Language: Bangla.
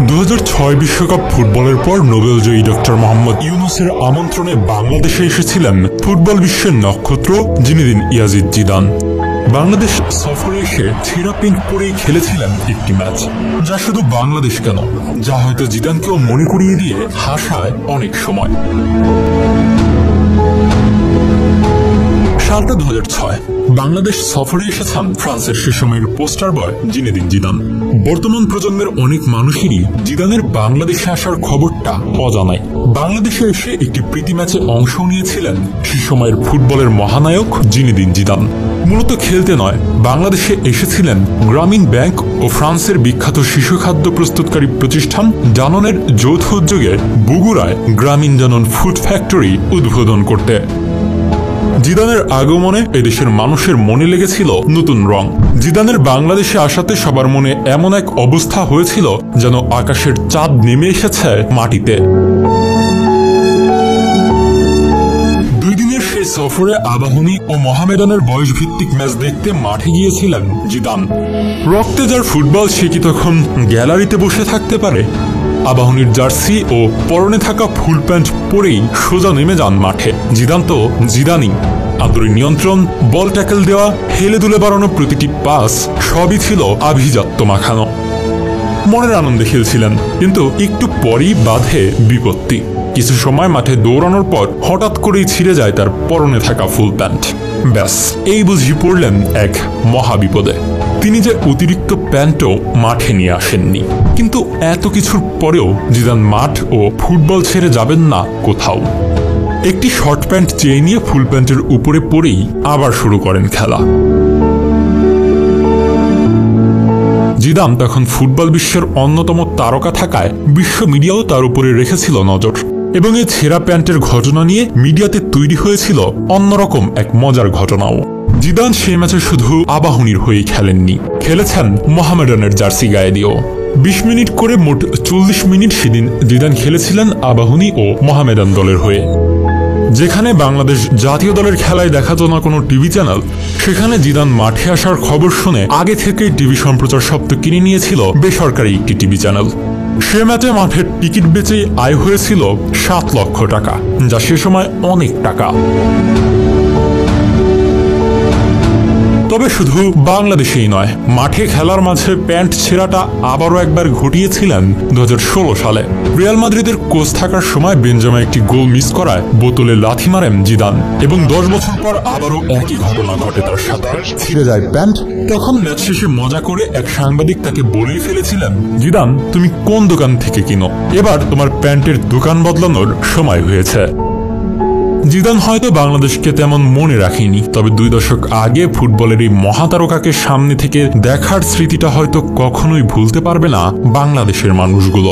2006 বিশ্বকাপ ফুটবলের পর নোবেলজয়ী ডক্টর মোহাম্মদ ইউনুসের আমন্ত্রণে বাংলাদেশে এসেছিলেন ফুটবল বিশ্বের নক্ষত্র জিনেদিন ইয়াজিদ জিদান। বাংলাদেশ সফরে এসে ছেঁড়া প্যান্ট পরেই খেলেছিলেন একটি ম্যাচ, যা শুধু বাংলাদেশ কেন, যা হয়তো জিদানকেও মনে করিয়ে দিয়ে হাসায় অনেক সময়। সালটা 2006। বাংলাদেশ সফরে এসেছেন ফ্রান্সের সে সময়ের পোস্টার বয় জিনেদিন জিদান। বর্তমান প্রজন্মের অনেক মানুষেরই জিদানের বাংলাদেশে আসার খবরটা অজানাই। বাংলাদেশে এসে একটি প্রীতি ম্যাচে অংশ নিয়েছিলেন সে সময়ের ফুটবলের মহানায়ক জিনেদিন জিদান। মূলত খেলতে নয়, বাংলাদেশে এসেছিলেন গ্রামীণ ব্যাংক ও ফ্রান্সের বিখ্যাত শিশু খাদ্য প্রস্তুতকারী প্রতিষ্ঠান ডাননের যৌথ উদ্যোগে বগুড়ায় গ্রামীণ ডানন ফুড ফ্যাক্টরি উদ্বোধন করতে। জিদানের আগমনে এদেশের মানুষের মনে লেগেছিল নতুন রং। জিদানের বাংলাদেশে আসাতে সবার মনে এমন এক অবস্থা হয়েছিল যেন আকাশের চাঁদ নেমে এসেছে মাটিতে। 2 দিনের সেই সফরে আবাহনী ও মোহামেডানের বয়সভিত্তিক ম্যাচ দেখতে মাঠে গিয়েছিলেন জিদান। রক্তে যার ফুটবল সে কি তখন গ্যালারিতে বসে থাকতে পারে? আবাহনীর জার্সি ও পরনে থাকা ফুল প্যান্ট পরেই সোজা নেমে যান মাঠে। জিদান তো জিদানই। আন্তরিক নিয়ন্ত্রণ, বল ট্যাকেল দেওয়া, হেলে দুলে বাড়ানো প্রতিটি পাস সবই ছিল আভিজাত্য মাখানো। মনের আনন্দে খেলছিলেন, কিন্তু একটু পরেই বাধে বিপত্তি। কিছু সময় মাঠে দৌড়ানোর পর হঠাৎ করেই ছিঁড়ে যায় তার পরনে থাকা ফুল প্যান্ট। ব্যাস, এই বুঝি পড়লেন এক মহাবিপদে। তিনি যে অতিরিক্ত প্যান্টও মাঠে নিয়ে আসেননি। কিন্তু এত কিছুর পরেও জিদান মাঠ ও ফুটবল ছেড়ে যাবেন না কোথাও। একটি শর্ট প্যান্ট চেয়ে নিয়ে ফুল প্যান্টের উপরে পরেই আবার শুরু করেন খেলা। জিদান তখন ফুটবল বিশ্বের অন্যতম তারকা থাকায় বিশ্ব মিডিয়াও তার উপরে রেখেছিল নজর, এবং এই ছেঁড়া প্যান্টের ঘটনা নিয়ে মিডিয়াতে তৈরি হয়েছিল অন্যরকম এক মজার ঘটনাও। জিদান সেই ম্যাচে শুধু আবাহনীর হয়েই খেলেননি, খেলেছেন মোহামেডানের জার্সি গায়ে দিয়েও। 20 মিনিট করে মোট 40 মিনিট সেদিন জিদান খেলেছিলেন আবাহনী ও মোহামেডান দলের হয়ে। যেখানে বাংলাদেশ জাতীয় দলের খেলায় দেখাতো না কোনো টিভি চ্যানেল, সেখানে জিদান মাঠে আসার খবর শুনে আগে থেকেই টিভি সম্প্রচার সত্ত্ব কিনে নিয়েছিল বেসরকারি একটি টিভি চ্যানেল। সে ম্যাচে মাঠের টিকিট বেচেই আয় হয়েছিল 7 লক্ষ টাকা, যা সে সময় অনেক টাকা। তবে শুধু বাংলাদেশেই নয়, মাঠে খেলার মাঝে প্যান্ট ছেঁড়াটা আবারও একবার ঘটিয়েছিলেন 2016 সালে। রিয়াল মাদ্রিদের কোচ থাকার সময় বেনজামা একটি গোল মিস করায় বোতলে লাথি মারেন জিদান, এবং 10 বছর পর আবারও একই ঘটনা ঘটে তার সাথে, ছিঁড়ে যায় প্যান্ট। তখন ম্যাচ শেষে মজা করে এক সাংবাদিক তাকে বলেই ফেলেছিলেন, জিদান, তুমি কোন দোকান থেকে কিনো? এবার তোমার প্যান্টের দোকান বদলানোর সময় হয়েছে। জিদান হয়তো বাংলাদেশকে তেমন মনে রাখেনি, তবে 2 দশক আগে ফুটবলের এই মহাতারকাকে সামনে থেকে দেখার স্মৃতিটা হয়তো কখনোই ভুলতে পারবে না বাংলাদেশের মানুষগুলো।